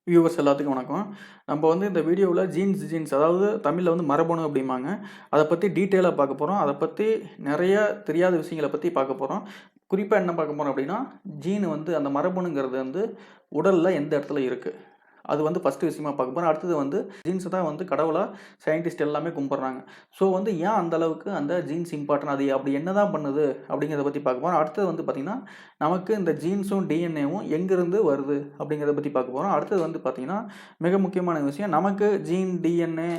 Viewers எல்லாத்துக்கும் வணக்கம். நம்ம வந்து இந்த வீடியோவில் ஜீன்ஸ் அதாவது தமிழில் வந்து மரபணு அப்படிம்பாங்க. அதை பற்றி டீட்டெயிலாக பார்க்க போகிறோம். அதை பற்றி நிறைய தெரியாத விஷயங்களை பற்றி பார்க்க போகிறோம். குறிப்பாக என்ன பார்க்க போகிறோம் அப்படின்னா, ஜீன் வந்து அந்த மரபணுங்கிறது வந்து உடலில் எந்த இடத்துல இருக்குது, அது வந்து ஃபஸ்ட்டு விஷயமா பார்க்க போகிறோம். அடுத்தது வந்து ஜீன்ஸை தான் வந்து கடவுளாக சயின்டிஸ்ட் எல்லாமே கும்பிட்றாங்க. ஸோ வந்து ஏன் அந்த அளவுக்கு அந்த ஜீன்ஸ் இம்பார்ட்டன்ட், அது அப்படி என்ன தான் பண்ணுது அப்படிங்கிறத பற்றி பார்க்க போகிறோம். அடுத்தது வந்து பார்த்திங்கன்னா, நமக்கு இந்த ஜீன்ஸும் டிஎன்ஏவும் எங்கேருந்து வருது அப்படிங்கிறத பற்றி பார்க்க போகிறோம். அடுத்தது வந்து பார்த்திங்கன்னா, மிக முக்கியமான விஷயம், நமக்கு ஜீன், டிஎன்ஏ,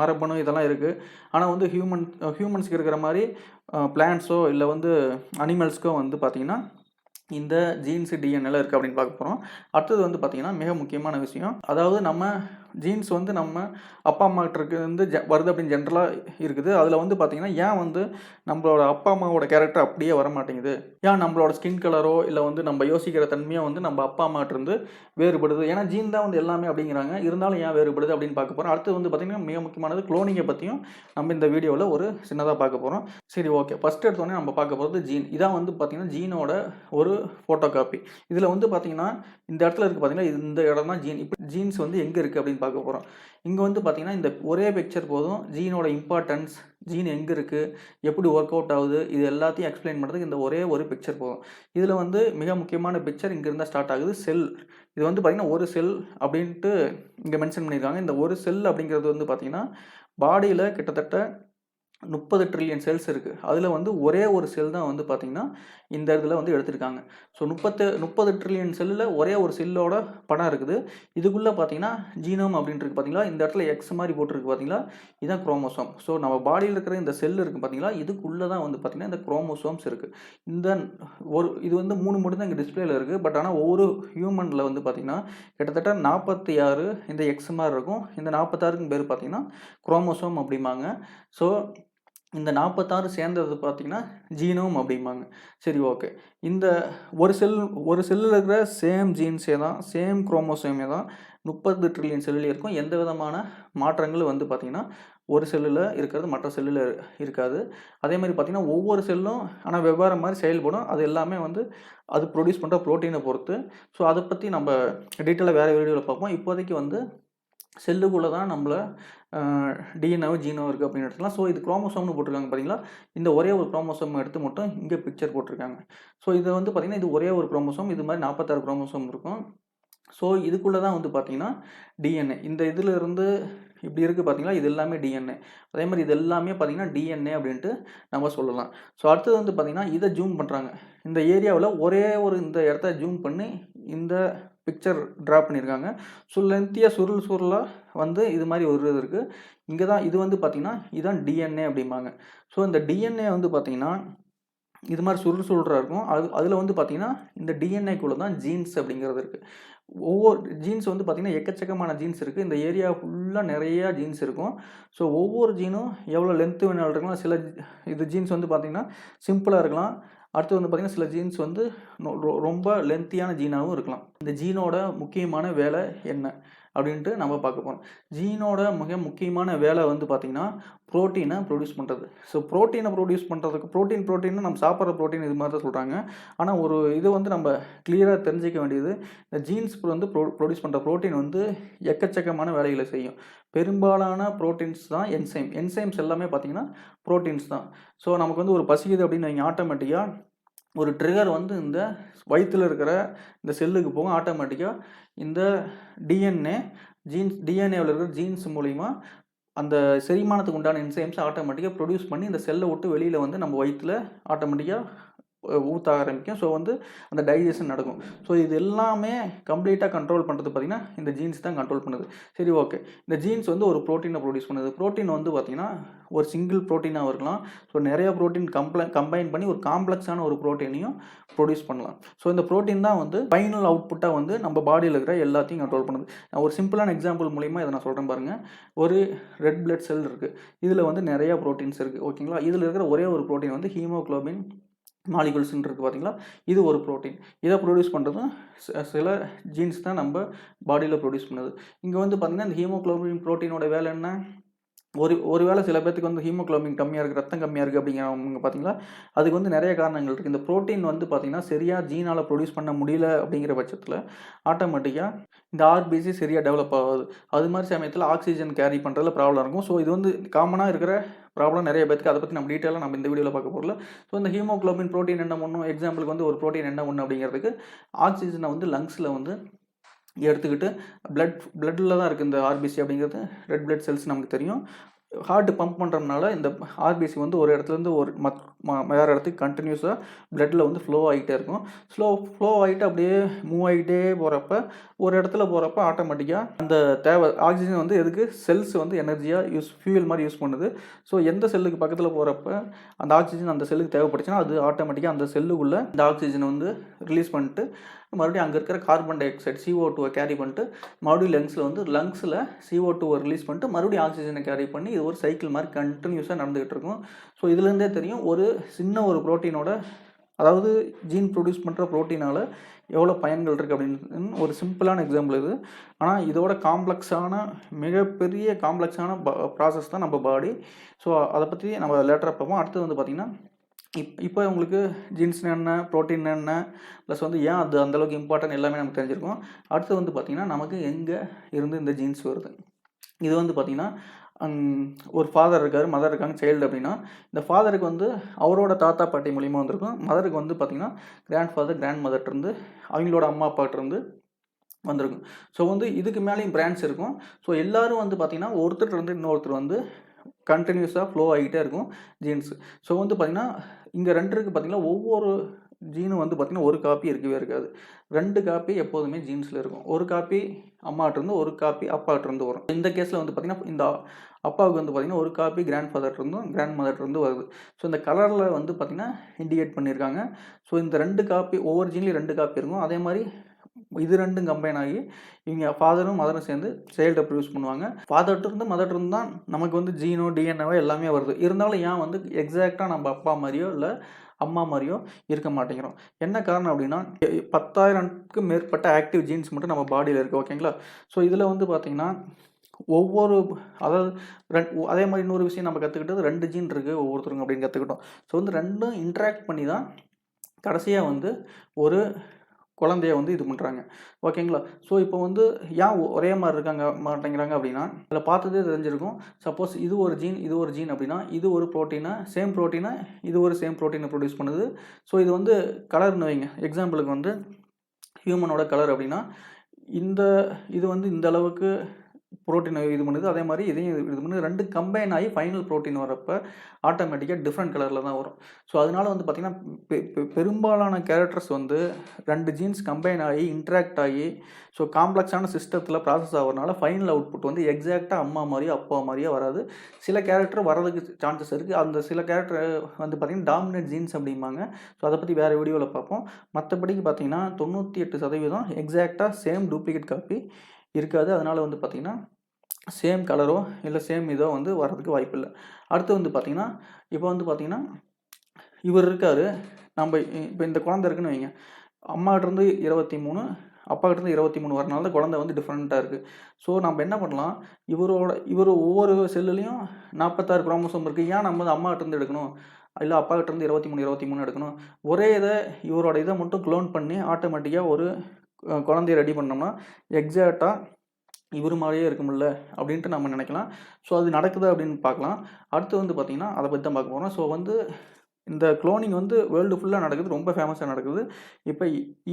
மரபணு இதெல்லாம் இருக்குது. ஆனால் வந்து ஹியூமன்ஸ்க்கு இருக்கிற மாதிரி பிளான்ட்ஸோ இல்லை வந்து அனிமல்ஸ்க்கோ வந்து பார்த்திங்கன்னா இந்த ஜீன்ஸ் டிஎன்ஏல இருக்குது அப்படின்னு பார்க்க போகிறோம். அடுத்தது வந்து பார்த்திங்கன்னா, மிக முக்கியமான விஷயம், அதாவது நம்ம ஜீன்ஸ் வந்து நம்ம அப்பா அம்மாக்கிட்ட இருந்து வருது அப்படின்னு ஜென்ரலாக இருக்குது. அதில் வந்து பார்த்திங்கன்னா, ஏன் வந்து நம்மளோட அப்பா அம்மாவோட கேரக்டர் அப்படியே வர மாட்டேங்குது, ஏன் நம்மளோட ஸ்கின் கலரோ இல்லை வந்து நம்ம யோசிக்கிற தன்மையோ வந்து நம்ம அப்பா அம்மாட்டிருந்து வேறுபடுது, ஏன்னா ஜீன் தான் வந்து எல்லாமே அப்படிங்கிறாங்க, இருந்தாலும் ஏன் வேறுபடுது அப்படின்னு பார்க்க போகிறோம். அடுத்தது வந்து பார்த்திங்கன்னா, மிக முக்கியமானது குளோனிங்கை பற்றியும் நம்ம இந்த வீடியோவில் ஒரு சின்னதாக பார்க்க போகிறோம். சரி, ஓகே. ஃபஸ்ட் எடுத்தோடனே நம்ம பார்க்க போகிறது ஜீன். இதான் வந்து பார்த்திங்கன்னா ஜீனோட ஒரு ஃபோட்டோ காப்பி. இதில் வந்து பார்த்திங்கன்னா, இந்த இடத்துல இருக்குது பார்த்திங்கன்னா, இந்த இடம் தான் ஜீன். இப்போ ஜீன்ஸ் வந்து எங்கே இருக்குது அப்படின்னு பார்க்க போகிறோம். இங்கே வந்து பார்த்திங்கன்னா, இந்த ஒரே பிக்சர் போதும் ஜீனோட இம்பார்ட்டன்ஸ், ஜீன் எங்கே இருக்குது, எப்படி ஒர்க் அவுட் ஆகுது, இது எல்லாத்தையும் எக்ஸ்பிளைன் பண்ணுறதுக்கு இந்த ஒரே ஒரு பிக்சர் போதும். இதில் வந்து மிக முக்கியமான பிக்சர் இங்கே இருந்தால் ஸ்டார்ட் ஆகுது, செல். இது வந்து பார்த்திங்கன்னா ஒரு செல் அப்படின்ட்டு இங்கே மென்ஷன் பண்ணியிருக்காங்க. இந்த ஒரு செல் அப்படிங்கிறது வந்து பார்த்திங்கன்னா, பாடியில் கிட்டத்தட்ட 30 ட்ரில்லியன் செல்ஸ் இருக்குது. அதில் வந்து ஒரே ஒரு செல் தான் வந்து பார்த்திங்கன்னா இந்த இடத்துல வந்து எடுத்திருக்காங்க. ஸோ 30 ட்ரில்லியன் செல்லில் ஒரே ஒரு செல்லோட படம் இருக்குது. இதுக்குள்ளே பார்த்திங்கன்னா ஜீனோம் அப்படின்ட்டு பார்த்தீங்களா, இந்த இடத்துல எக்ஸ் மாதிரி போட்டிருக்கு பார்த்தீங்களா, இதுதான் குரோமோசோம். ஸோ நம்ம பாடியில் இருக்கிற இந்த செல் இருக்குது பார்த்தீங்களா, இதுக்குள்ளே தான் வந்து பார்த்திங்கன்னா இந்த குரோமோசோம்ஸ் இருக்குது. இந்த இது வந்து 3 மட்டும் தான் இங்கே டிஸ்பிளேல இருக்குது. பட் ஆனால் ஒவ்வொரு ஹியூமனில் வந்து பார்த்திங்கன்னா கிட்டத்தட்ட 46 இந்த எக்ஸ் மாதிரி இருக்கும். இந்த 46க்கு பேர் பார்த்திங்கன்னா குரோமோசோம் அப்படிம்பாங்க. ஸோ இந்த 46 சேர்ந்தது பார்த்திங்கன்னா ஜீனோம் அப்படிம்பாங்க. சரி, ஓகே. இந்த ஒரு செல்லில் இருக்கிற சேம் ஜீன்ஸே தான், சேம் குரோமோசோமே தான் 30 ட்ரில்லியன் செல்லில் இருக்கும். எந்த விதமான மாற்றங்களும் வந்து பார்த்திங்கன்னா ஒரு செல்லில் இருக்கிறது மற்ற செல்லில் இருக்காது. அதே மாதிரி பார்த்திங்கன்னா ஒவ்வொரு செல்லும் ஆனால் வெவ்வேறு மாதிரி செயல்படும். அது எல்லாமே வந்து அது ப்ரொடியூஸ் பண்ணுற ப்ரோட்டீனை பொறுத்து. ஸோ அதை பற்றி நம்ம டீட்டெயிலாக வேறு வீடியோவில் பார்ப்போம். இப்போதைக்கு வந்து செல்லுக்குள்ளே தான் நம்மள டிஎன்ஏவோ ஜீனோ இருக்குது அப்படின்னு எடுத்துக்கலாம். ஸோ இது குரோமோசோம்னு போட்டிருக்காங்க பார்த்தீங்களா, இந்த ஒரே ஒரு குரோமோசோம் எடுத்து மட்டும் இங்கே பிக்சர் போட்டிருக்காங்க. ஸோ இது வந்து பார்த்திங்கன்னா இது ஒரே ஒரு குரோமோசோம். இது மாதிரி 46 குரோமோசோம் இருக்கும். ஸோ இதுக்குள்ளே தான் வந்து பார்த்திங்கன்னா டிஎன்ஏ, இந்த இதில் இருந்து இப்படி இருக்குது பார்த்தீங்களா, இது எல்லாமே டிஎன்ஏ. அதே மாதிரி இது எல்லாமே பார்த்திங்கன்னா டிஎன்ஏ அப்படின்ட்டு நம்ம சொல்லலாம். ஸோ அடுத்தது வந்து பார்த்திங்கன்னா இதை ஜூம் பண்ணுறாங்க. இந்த ஏரியாவில் ஒரே ஒரு இந்த இடத்த ஜூம் பண்ணி இந்த பிக்சர் ட்ரா பண்ணியிருக்காங்க. ஸோ லென்த்தியாக சுருளாக வந்து இது மாதிரி ஒரு இது இருக்குது. இங்கே தான் இது வந்து பார்த்திங்கன்னா இதுதான் டிஎன்ஏ அப்படிம்பாங்க. ஸோ இந்த டிஎன்ஏ வந்து பார்த்திங்கன்னா இது மாதிரி சுருளாக இருக்கும். அதில் வந்து பார்த்திங்கன்னா இந்த டிஎன்ஏக்குள்ளே தான் ஜீன்ஸ் அப்படிங்கிறது இருக்குது. ஒவ்வொரு ஜீன்ஸ் வந்து பார்த்திங்கன்னா எக்கச்சக்கமான ஜீன்ஸ் இருக்குது. இந்த ஏரியா ஃபுல்லாக நிறையா ஜீன்ஸ் இருக்கும். ஸோ ஒவ்வொரு ஜீனும் எவ்வளோ லென்த்து வேணாலும் இருக்கலாம். சில இது ஜீன்ஸ் வந்து பார்த்திங்கன்னா சிம்பிளாக இருக்கலாம். அடுத்து வந்து பார்த்திங்கன்னா சில ஜீன்ஸ் வந்து ரொம்ப லென்த்தியான ஜீனாகவும் இருக்கலாம். இந்த ஜீனோட முக்கியமான வேலை என்ன அப்படின்ட்டு நம்ம பார்க்க போகிறோம். ஜீனோட மிக முக்கியமான வேலை வந்து பார்த்திங்கன்னா ப்ரோட்டீனை ப்ரொடியூஸ் பண்ணுறது. ஸோ ப்ரோட்டீனை ப்ரொடியூஸ் பண்ணுறதுக்கு ப்ரோட்டீன் நம்ம சாப்பிட்ற ப்ரோட்டீன் இது மாதிரி தான் சொல்கிறாங்க. ஆனால் ஒரு இது வந்து நம்ம கிளியராக தெரிஞ்சிக்க வேண்டியது, இந்த ஜீன்ஸ் வந்து ப்ரொடியூஸ் பண்ணுற ப்ரோட்டீன் வந்து எக்கச்சக்கமான வேலைகளை செய்யும். பெரும்பாலான ப்ரோட்டீன்ஸ் தான் என்சைம்ஸ் எல்லாமே பார்த்திங்கன்னா ப்ரோட்டீன்ஸ் தான். ஸோ நமக்கு வந்து ஒரு பசிக்குது அப்படின்னு நீங்கள் ஆட்டோமேட்டிக்காக ஒரு ட்ரிகர் வந்து இந்த வயிற்றில் இருக்கிற இந்த செல்லுக்கு போகும். ஆட்டோமேட்டிக்காக இந்த டிஎன்ஏவில் இருக்கிற ஜீன்ஸ் மூலிமா அந்த செரிமானத்துக்கு உண்டான என்சைம்ஸ் ஆட்டோமேட்டிக்காக ப்ரொடியூஸ் பண்ணி இந்த செல்லை விட்டு வெளியில் வந்து நம்ம வயிற்றில் ஆட்டோமேட்டிக்காக ஊற்ற ஆரம்பிக்கும். ஸோ வந்து அந்த டைஜஷன் நடக்கும். ஸோ இது எல்லாமே கம்ப்ளீட்டாக கண்ட்ரோல் பண்ணுறது பார்த்திங்கன்னா இந்த ஜீன்ஸ் தான் கண்ட்ரோல் பண்ணுது. சரி, ஓகே. இந்த ஜீன்ஸ் வந்து ஒரு ப்ரோட்டீனை ப்ரொடியூஸ் பண்ணுது. ப்ரோட்டீன் வந்து பார்த்திங்கன்னா ஒரு சிங்கிள் ப்ரோட்டீனாக இருக்கலாம். ஸோ நிறையா ப்ரோட்டீன் கம்பைன் பண்ணி ஒரு காம்ப்ளெக்ஸான ஒரு ப்ரோட்டீனையும் ப்ரொடியூஸ் பண்ணலாம். ஸோ இந்த ப்ரோட்டீன் தான் வந்து ஃபைனல் அவுட்புட்டாக வந்து நம்ம பாடியில் இருக்கிற எல்லாத்தையும் கண்ட்ரோல் பண்ணுது. ஒரு சிம்பிளான எக்ஸாம்பிள் மூலிமா இதை நான் சொல்கிறேன் பாருங்கள். ஒரு ரெட் பிளட் செல் இருக்குது. இதில் வந்து நிறையா ப்ரோட்டீன்ஸ் இருக்குது. ஓகேங்களா. இதில் இருக்கிற ஒரே ஒரு ப்ரோட்டீன் வந்து ஹீமோக்ளோபின் மாலிகுல்ஸ்ன்னு இருக்குது பார்த்தீங்களா, இது ஒரு ப்ரோட்டீன். இதை ப்ரொடியூஸ் பண்ணுறதும் சில ஜீன்ஸ் தான் நம்ம பாடியில் ப்ரொடியூஸ் பண்ணுது. இங்கே வந்து பார்த்திங்கன்னா இந்த ஹீமோக்ளோபின் ப்ரோட்டீனோட வேலை என்ன, ஒருவேளை சில பேத்துக்கு வந்து ஹீமோகுளோபின் கம்மியாக இருக்குது, ரத்தம் கம்மியாக இருக்குது அப்படிங்கிறவங்க பார்த்தீங்களா, அதுக்கு வந்து நிறைய காரணங்கள் இருக்குது. இந்த புரோட்டீன் வந்து பார்த்தீங்கன்னா, சரியா ஜீனால ப்ரொடியூஸ் பண்ண முடியல அப்படிங்கிற பட்சத்தில, ஆட்டோமேட்டிக்கா இந்த ஆர்பிசி சரியா டெவலப் ஆகாது. அது மாரி சமயத்தில ஆக்ஸிஜன் கேரி பண்ணுறதுல ப்ராப்ளம் இருக்கும். ஸோ இது வந்து காமனா இருக்கிற ப்ராப்ளம் நிறைய பேத்துக்கு. அதை பத்தி நம்ம டீட்டெயிலா நம்ம இந்த வீடியோல பார்க்க போறதில்ல. ஸோ இந்த ஹீமோகுளோபின் புரோட்டீன் என்ன பண்ணும்? எக்ஸாம்பிளுக்கு வந்து ஒரு புரோட்டீன் என்ன பண்ணும் அப்படிங்கிறதுக்கு, ஆக்ஸிஜனை வந்து லங்ஸ்ல வந்து எடுத்துக்கிட்டு பிளட்ல தான் இருக்குது இந்த ஆர்பிசி அப்படிங்கிறது. ரெட் பிளட் செல்ஸ் நமக்கு தெரியும். ஹார்ட் பம்ப் பண்ணுறதுனால இந்த ஆர்பிசி வந்து ஒரு இடத்துலேருந்து ஒரு வேறு இடத்துக்கு கண்டினியூஸாக பிளட்டில் வந்து ஃப்ளோ ஆகிட்டே இருக்கும். ஃப்ளோ ஆகிட்டு அப்படியே மூவ் ஆகிட்டே போகிறப்ப ஒரு இடத்துல போகிறப்ப ஆட்டோமேட்டிக்காக அந்த தேவை ஆக்சிஜன் வந்து எதுக்கு செல்ஸ் வந்து எனர்ஜியாக ஃபியூயல் மாதிரி யூஸ் பண்ணுது. ஸோ எந்த செல்லுக்கு பக்கத்தில் போகிறப்ப அந்த ஆக்சிஜன் அந்த செல்லுக்கு தேவைப்பட்டுச்சுன்னா அது ஆட்டோமேட்டிக்காக அந்த செல்லுக்குள்ளே இந்த ஆக்சிஜனை வந்து ரிலீஸ் பண்ணிட்டு மறுபடியும் அங்கே இருக்கிற carbon di oxide CO2 carry பண்ணிட்டு மறுபடியும் லங்ஸில் CO2 ரிலீஸ் பண்ணிட்டு மறுபடியும் ஆக்சிஜனை கேரி பண்ணி இது ஒரு சைக்கிள் மாதிரி கண்டினியூஸாக நடந்துகிட்டு இருக்கும். ஸோ இதுலேருந்தே தெரியும் ஒரு சின்ன ஒரு ப்ரோட்டீனோட, அதாவது ஜீன் ப்ரொடியூஸ் பண்ணுற ப்ரோட்டீனால் எவ்வளோ பயன்கள் இருக்குது அப்படின்னு ஒரு சிம்பிளான எக்ஸாம்பிள் இது. ஆனால் இதோட மிகப்பெரிய காம்ப்ளெக்ஸான ப்ராசஸ் தான் நம்ம பாடி. ஸோ அதை பற்றி நம்ம லேட்டராக பார்ப்போம். அடுத்தது வந்து பார்த்திங்கன்னா, இப்போ உங்களுக்கு ஜீன்ஸ்னா என்ன, ப்ரோட்டீன் என்ன, ப்ளஸ் வந்து ஏன் அது அந்தளவுக்கு இம்பார்ட்டன்ட் எல்லாமே நமக்கு தெரிஞ்சிருக்கும். அடுத்து வந்து பார்த்திங்கன்னா, நமக்கு எங்கே இருந்து இந்த ஜீன்ஸ் வருது. இது வந்து பார்த்திங்கன்னா, ஒரு ஃபாதர் இருக்கார், மதர் இருக்காங்க, சைல்டு அப்படின்னா இந்த ஃபாதருக்கு வந்து அவரோட தாத்தா பாட்டி மூலிமா வந்திருக்கும். மதருக்கு வந்து பார்த்திங்கன்னா கிராண்ட் ஃபாதர் கிராண்ட் மதர்கிட்டருந்து அவங்களோட அம்மா அப்பாட்டிருந்து வந்திருக்கும். ஸோ வந்து இதுக்கு மேலேயும் பிரான்ச் இருக்கும். ஸோ எல்லோரும் வந்து பார்த்திங்கன்னா ஒருத்தர்கிட்ட இன்னொருத்தர் வந்து கண்டினியூஸாக ஃப்ளோ ஆகிட்டே இருக்கும் ஜீன்ஸு. ஸோ வந்து பார்த்திங்கன்னா இங்கே 2 இருக்குது பார்த்திங்கன்னா, ஒவ்வொரு ஜீனும் வந்து பார்த்திங்கன்னா ஒரு காப்பி இருக்கவே இருக்காது. 2 காப்பி எப்போதுமே ஜீன்ஸில் இருக்கும். ஒரு காப்பி அம்மாட்டிருந்து, ஒரு காப்பி அப்பாட்டிருந்து வரும். இந்த கேஸில் வந்து பார்த்திங்கன்னா இந்த அப்பாவுக்கு வந்து பார்த்திங்கன்னா ஒரு காப்பி கிராண்ட் ஃபாதர்ட்டிருந்தும் கிராண்ட் மதர்ட்டிருந்து வருது. ஸோ இந்த கலரில் வந்து பார்த்திங்கன்னா இண்டிகேட் பண்ணியிருக்காங்க. ஸோ இந்த 2 காப்பி ஒவ்வொரு ஜீன்லேயும் 2 காப்பி இருக்கும். அதே மாதிரி இது 2ம் கம்பைன் ஆகி இவங்க ஃபாதரும் மதரும் சேர்ந்து சைல்டை ப்ரொடியூஸ் பண்ணுவாங்க. ஃபாதர்ட்டிருந்து மதர்ட்டிருந்து தான் நமக்கு வந்து ஜீனோ டிஎன்ஏவோ எல்லாமே வருது. இருந்தாலும் ஏன் வந்து எக்ஸாக்டாக நம்ம அப்பா மாதிரியோ இல்லை அம்மா மாதிரியோ இருக்க மாட்டேங்கிறோம். என்ன காரணம் அப்படின்னா 10,000க்கும் மேற்பட்ட ஆக்டிவ் ஜீன்ஸ் மட்டும் நம்ம பாடியில் இருக்குது. ஓகேங்களா? ஸோ இதில் வந்து பார்த்திங்கன்னா அதாவது அதே மாதிரி இன்னொரு விஷயம் நம்ம கற்றுக்கிட்டது 2 ஜீன் இருக்குது ஒவ்வொருத்தருங்க அப்படின்னு கற்றுக்கிட்டோம். ஸோ வந்து 2ம் இன்ட்ராக்ட் பண்ணி தான் கடைசியாக வந்து ஒரு குழந்தைய வந்து இது பண்ணுறாங்க. ஓகேங்களா? ஸோ இப்போ வந்து ஏன் ஒரே மாதிரி மாட்டேங்கிறாங்க அப்படின்னா, அதில் பார்த்ததே தெரிஞ்சிருக்கும். சப்போஸ் இது ஒரு ஜீன் அப்படின்னா இது ஒரு ப்ரோட்டீனை சேம் ப்ரோட்டீனை ப்ரொடியூஸ் பண்ணுது. ஸோ இது வந்து கலர்னு வைங்க. எக்ஸாம்பிளுக்கு வந்து ஹியூமனோட கலர் அப்படின்னா இது வந்து இந்த அளவுக்கு புரோட்டீனை இது பண்ணுது. அதே மாதிரி இதையும் இது பண்ணுது. 2 கம்பைன் ஆகி ஃபைனல் புரோட்டீன் வரப்போ ஆட்டோமேட்டிக்காக டிஃப்ரெண்ட் கலரில் தான் வரும். ஸோ அதனால வந்து பார்த்திங்கன்னா பெரும்பாலான கேரக்டர்ஸ் வந்து 2 ஜீன்ஸ் கம்பைன் ஆகி இன்ட்ராக்ட் ஆகி ஸோ காம்ப்ளெக்ஸான சிஸ்டத்தில் ப்ராசஸ் ஆகிறதுனால ஃபைனல் அவுட்புட் வந்து எக்ஸாக்டாக அம்மா மாதிரியோ அப்பா மாதிரியோ வராது. சில கேரக்டர் வரதுக்கு சான்சஸ் இருக்குது. அந்த சில கேரக்டர் வந்து பார்த்திங்கன்னா டாமினேட் ஜீன்ஸ் அப்படிம்பாங்க. ஸோ அதை பற்றி வேறு வீடியோவில் பார்ப்போம். மற்றபடிக்கு பார்த்திங்கன்னா 98% எக்ஸாக்டாக சேம் டூப்ளிகேட் காப்பி இருக்காது. அதனால் வந்து பார்த்திங்கன்னா சேம் கலரோ இல்லை சேம் இதோ வந்து வரதுக்கு வாய்ப்பு இல்லை. அடுத்து வந்து பார்த்திங்கன்னா இப்போ வந்து பார்த்திங்கன்னா இவர் இருக்கார். இப்போ இந்த குழந்தை இருக்குன்னு வைங்க. அம்மாகிட்டருந்து 23 அப்பாக்கிட்டருந்து 23 வரனால குழந்தை வந்து டிஃப்ரெண்ட்டாக இருக்குது. ஸோ நம்ம என்ன பண்ணலாம், இவர் ஒவ்வொரு செல்லுலேயும் 46 குரோமோசோம் இருக்குது. ஏன் நம்ம வந்து அம்மாகிட்டருந்து எடுக்கணும், இல்லை அப்பாக்கிட்டருந்து 23 எடுக்கணும். ஒரே இவரோட இதை மட்டும் க்ளோன் பண்ணி ஆட்டோமேட்டிக்காக ஒரு குழந்தைய ரெடி பண்ணோம்னா எக்ஸாக்டாக இவர் மாதிரியே இருக்குமில்ல அப்படின்ட்டு நம்ம நினைக்கலாம். ஸோ அது நடக்குது அப்படின்னு பார்க்கலாம். அடுத்து வந்து பார்த்திங்கன்னா அதை பற்றி தான் பார்க்க போகிறோம். ஸோ வந்து இந்த க்ளோனிங் வந்து வேர்ல்டு ஃபுல்லாக நடக்குது, ரொம்ப ஃபேமஸாக நடக்குது. இப்போ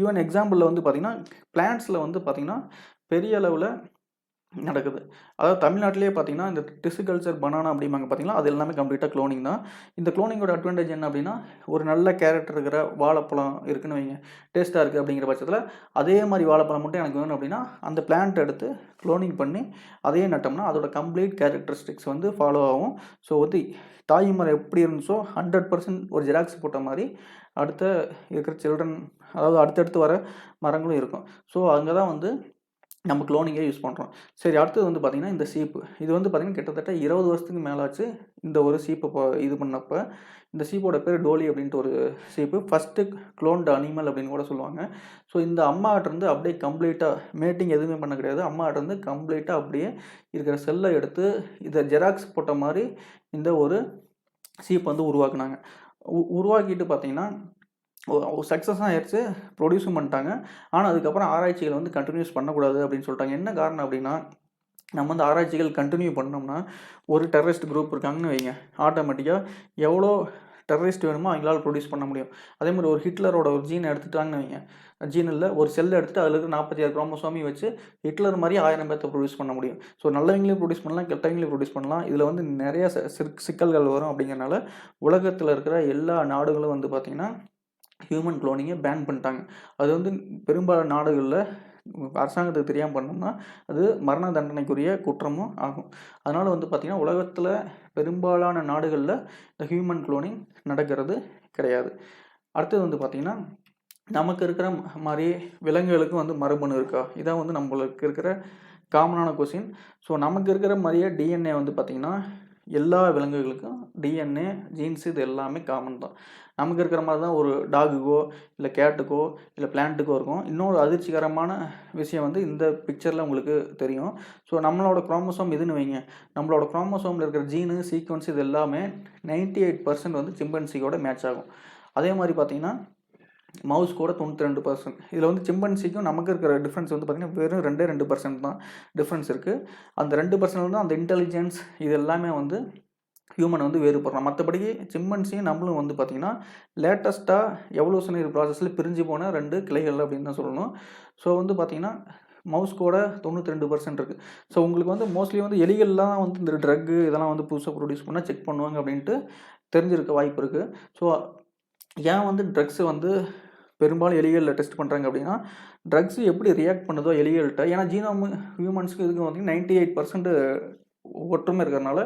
ஈவன் எக்ஸாம்பிளில் வந்து பார்த்திங்கன்னா பிளான்ட்ஸில் வந்து பார்த்திங்கன்னா பெரிய அளவில் நடக்குது. அதாவது தமிழ்நாட்டிலேயே பார்த்திங்கன்னா இந்த டிஷ்யூ கல்ச்சர் பனானா அப்படிம்பாங்க பார்த்திங்களா, அது எல்லாமே கம்ப்ளீட்டாக க்ளோனிங் தான். இந்த க்ளோனிங்கோட அட்வான்டேஜ் என்ன அப்படின்னா, ஒரு நல்ல கேரக்டர் இருக்கிற வாழைப்பழம் இருக்குன்னு வைங்க, டேஸ்ட்டாக இருக்குது அப்படிங்கிற பட்சத்தில் அதே மாதிரி வாழைப்பழம் மட்டும் எனக்கு வேணும் அப்படின்னா அந்த பிளான்ட் எடுத்து க்ளோனிங் பண்ணி அதையே நட்டோம்னா அதோட கம்ப்ளீட் கேரக்டரிஸ்டிக்ஸ் வந்து ஃபாலோ ஆகும். ஸோ வந்து தாய் மரம் எப்படி இருந்துச்சோ 100% ஒரு ஜெராக்ஸ் போட்ட மாதிரி அடுத்த இருக்கிற சில்ட்ரன், அதாவது அடுத்தடுத்து வர மரங்களும் இருக்கும். ஸோ அங்கே தான் வந்து நம்ம குளோனிங்கே யூஸ் பண்ணுறோம். சரி, அடுத்தது வந்து பார்த்திங்கன்னா இந்த சீப்பு. இது வந்து பார்த்திங்கன்னா கிட்டத்தட்ட 20 வருஷத்துக்கு மேலே ஆச்சு இந்த ஒரு சீப்பை இது பண்ணப்ப. இந்த சீப்போட பேர் டோலி அப்படின்ட்டு ஒரு சீப்பு. ஃபஸ்ட்டு குளோன்டு அனிமல் அப்படின்னு கூட சொல்லுவாங்க. ஸோ இந்த அம்மாட்டருந்து அப்படியே கம்ப்ளீட்டாக மேட்டிங் எதுவுமே பண்ண கிடையாது. அம்மாட்டருந்து கம்ப்ளீட்டாக அப்படியே இருக்கிற செல்லை எடுத்து இதை ஜெராக்ஸ் போட்ட மாதிரி இந்த ஒரு சீப் வந்து உருவாக்குனாங்க. உருவாக்கிட்டு பார்த்திங்கன்னா சக்ஸஸாக ஆயிடுச்சு, ப்ரொடியூஸும் பண்ணிட்டாங்க. ஆனால் அதுக்கப்புறம் ஆராய்ச்சிகள் வந்து கண்டினியூஸ் பண்ணக்கூடாது அப்படின்னு சொல்லிட்டாங்க. என்ன காரணம் அப்படின்னா, நம்ம வந்து ஆராய்ச்சிகள் கண்டினியூ பண்ணோம்னா ஒரு டெரரிஸ்ட் குரூப் இருக்காங்கன்னு வைங்க, ஆட்டோமேட்டிக்காக எவ்வளோ டெரரிஸ்ட் வேணுமோ அவங்களால ப்ரொடியூஸ் பண்ண முடியும். அதே மாதிரி ஒரு ஹிட்லரோட ஒரு ஜீனை எடுத்துட்டாங்கன்னு வைங்க, ஜீன் இல்லை ஒரு செல்லை எடுத்துட்டு அதில் இருக்கிற 46 குரோமோசோமி வச்சு ஹிட்லர் மாதிரி 1000 பேர்த்த ப்ரொடியூஸ் பண்ண முடியும். ஸோ நல்லவங்களையும் ப்ரொடியூஸ் பண்ணலாம், கெட்டவங்களையும் ப்ரொடியூஸ் பண்ணலாம். இதில் வந்து நிறைய சிக்கல்கள் வரும். அப்படிங்கிறனால உலகத்தில் இருக்கிற எல்லா நாடுகளும் வந்து பார்த்திங்கன்னா ஹியூமன் குளோனிங்கை பேன் பண்ணிட்டாங்க. அது வந்து பெரும்பாலான நாடுகளில் அரசாங்கத்துக்கு தெரியாமல் பண்ணோம்னா அது மரண தண்டனைக்குரிய குற்றமும் ஆகும். அதனால் வந்து பார்த்திங்கன்னா உலகத்தில் பெரும்பாலான நாடுகளில் இந்த ஹியூமன் குளோனிங் நடக்கிறது கிடையாது. அடுத்தது வந்து பார்த்திங்கன்னா நமக்கு இருக்கிற மாதிரி விலங்குகளுக்கும் வந்து மரபணு இருக்கா? இதான் வந்து நம்மளுக்கு இருக்கிற காமனான கொஸ்டின். ஸோ நமக்கு இருக்கிற மாதிரியே டிஎன்ஏ வந்து பார்த்திங்கன்னா எல்லா விலங்குகளுக்கும் டிஎன்ஏ ஜீன்ஸு இது எல்லாமே காமன் தான். நமக்கு இருக்கிற மாதிரி தான் ஒரு டாகுக்கோ இல்லை கேட்டுக்கோ இல்லை பிளான்ட்டுக்கோ இருக்கும். இன்னொரு அதிர்ச்சிகரமான விஷயம் வந்து இந்த பிக்சரில் உங்களுக்கு தெரியும். ஸோ நம்மளோட குரோமோசோம் இதுன்னு வைங்க, நம்மளோட குரோமோசோமில் இருக்கிற ஜீனு சீக்வன்ஸ் இது எல்லாமே 98% வந்து சிம்பன்சியோட மேட்ச் ஆகும். அதே மாதிரி பார்த்திங்கன்னா மவுஸ் கூட 92%. இதில் வந்து சிம்பன்சிக்கும் நமக்கு இருக்கிற டிஃப்ரென்ஸ் வந்து பார்த்திங்கன்னா வெறும் 2% தான் டிஃப்ரென்ஸ் இருக்குது. அந்த 2% வந்து அந்த இன்டெலிஜென்ஸ் இது எல்லாமே வந்து ஹியூமன் வந்து வேறுபடுறோம். மற்றபடி சிம்பன்சியும் நம்மளும் வந்து பார்த்திங்கன்னா லேட்டஸ்ட்டாக எவல்யூஷனரி ப்ராசஸில் பிரிஞ்சு போன 2 கிளைகள் அப்படின்னு தான் சொல்லணும். ஸோ வந்து பார்த்திங்கன்னா மவுஸ் கூட 92% இருக்குது. ஸோ உங்களுக்கு வந்து மோஸ்ட்லி வந்து எலிகள்லாம் வந்து இந்த ட்ரக்கு இதெல்லாம் வந்து புதுசாக ப்ரொடியூஸ் பண்ணால் செக் பண்ணுவாங்க அப்படின்ட்டு தெரிஞ்சிருக்க வாய்ப்பு இருக்குது. ஸோ ஏன் வந்து ட்ரக்ஸு வந்து பெரும்பாலும் எலிகளில் டெஸ்ட் பண்ணுறாங்க அப்படின்னா, ட்ரக்ஸு எப்படி ரியாக்ட் பண்ணுதோ எலிகள்கிட்ட, ஏன்னா ஜீனோமு ஹியூமன்ஸுக்கு இதுக்கு வந்து 98% ஒற்றுமை இருக்கிறனால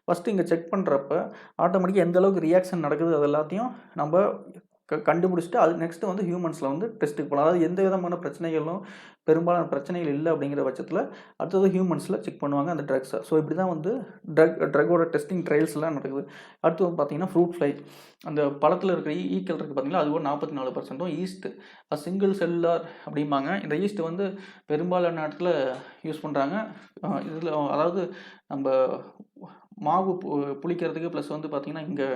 ஃபஸ்ட்டு இங்கே செக் பண்ணுறப்ப ஆட்டோமேட்டிக்காக எந்த அளவுக்கு ரியாக்ஷன் நடக்குது அது எல்லாத்தையும் நம்ம கண்டுபிடிச்சிட்டு அது நெக்ஸ்ட்டு வந்து ஹியூமன்ஸில் வந்து டெஸ்ட்டுக்கு போகலாம். அதாவது எந்த விதமான பிரச்சனைகளும் பெரும்பாலான பிரச்சனைகள் இல்லை அப்படிங்கிற பட்சத்தில் அடுத்தது ஹியூமன்ஸில் செக் பண்ணுவாங்க அந்த ட்ரக்ஸை. ஸோ இப்படி தான் வந்து ட்ரக்கோட டெஸ்டிங் ட்ரையல்ஸ்லாம் நடக்குது. அடுத்து வந்து பார்த்திங்கன்னா ஃப்ரூட் ஃப்ளை, அந்த பழத்தில் இருக்கிற ஈக்கள் இருக்குது பார்த்திங்களா, அது ஒரு 44%. ஈஸ்ட்டு சிங்கிள் செல்லார் அப்படிம்பாங்க. இந்த ஈஸ்ட் வந்து பெரும்பாலான இடத்துல யூஸ் பண்ணுறாங்க. இதில் அதாவது நம்ம மாவு புளிக்கிறதுக்கு ப்ளஸ் வந்து பார்த்திங்கன்னா இங்கே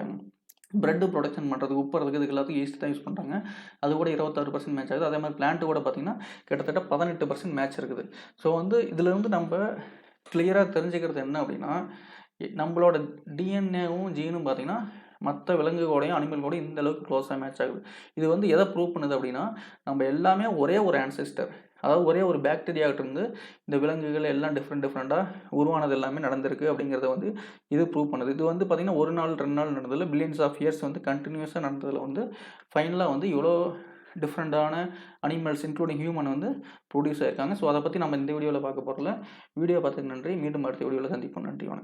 பிரெட்டு ப்ரொடக்ஷன் பண்ணுறதுக்கு உப்புறதுக்கு இதுக்கு எல்லாத்துக்கும் ஈஸ்ட் தான் யூஸ் பண்ணுறாங்க. அது கூட 26% மேட்ச் ஆகுது. அதே மாதிரி பிளான்ட்டு கூட பார்த்திங்கன்னா கிட்டத்தட்ட 18% மேட்ச் இருக்குது. ஸோ வந்து இதில் வந்து நம்ம கிளியராக தெரிஞ்சுக்கிறது என்ன அப்படின்னா, நம்மளோட டிஎன்ஏவும் ஜீனும் பார்த்திங்கன்னா மற்ற விலங்குகளோடையும் அனிமல்களோடையும் இந்த அளவுக்கு க்ளோஸாக மேட்ச் ஆகுது. இது வந்து எதை ப்ரூவ் பண்ணுது அப்படின்னா, நம்ம எல்லாமே ஒரே ஒரு ஆன்செஸ்டர், அதாவது ஒரே ஒரு பாக்டீரியாவிட்டிருந்து இந்த விலங்குகள் எல்லாம் டிஃப்ரெண்ட்டாக உருவானது எல்லாமே நடந்திருக்கு அப்படிங்கிறத வந்து இது ப்ரூவ் பண்ணுது. இது வந்து பார்த்திங்கன்னா 1 நாள் 2 நாள் நடந்ததில்ல, பில்லியன்ஸ் ஆஃப் இயர்ஸ் வந்து கண்டினியூஸாக நடந்ததில் வந்து ஃபைனலாக வந்து இவ்வளோ டிஃப்ரெண்ட்டான அனிமல்ஸ் இன்க்ளூடிங் ஹியூமன் வந்து ப்ரொடியூஸ் ஆகிருக்காங்க. ஸோ அதை பற்றி நம்ம இந்த வீடியோவில் பார்க்க போகிறல. வீடியோ பார்த்ததுக்கு நன்றி. மீண்டும் அடுத்த வீடியோவில் சந்திப்போம். நன்றி, வணக்கம்.